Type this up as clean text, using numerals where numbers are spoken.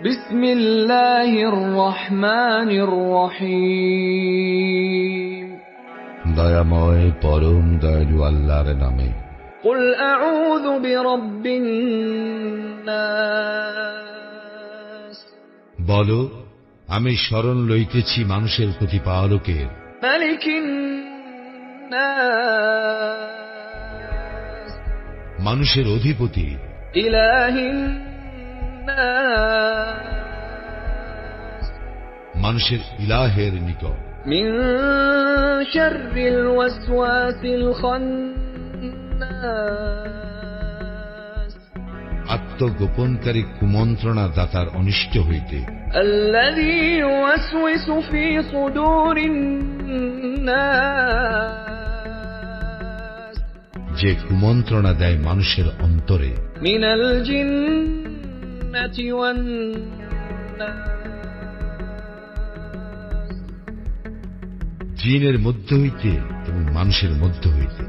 বিসমিল্লাহির রহমানির রহিম। দয়াময় পরম দয়ালু আল্লাহর নামে। কুল আউযু বিরাব্বিন নাস, বলো, আমি শরণ লইতেছি মানুষের প্রতিপালকের। মালিকিন নাস, মানুষের অধিপতি। ইলাহিন নাস, মানুষের ইলাহের নিকট। মিন শাররিল ওয়াসওয়াসিল খান্নাস, আত্মগোপনকারী কুমন্ত্রণা দাতার অনিষ্ট হইতে। আল্লাযী ইউওয়াসওয়িসু ফী সুদুরিন নাস, যে কুমন্ত্রণা দেয় মানুষের অন্তরে। মিনাল জিন্নাতি ওয়ান নাস, জিনের মধ্য হইতে এবং মানুষের মধ্য হইতে।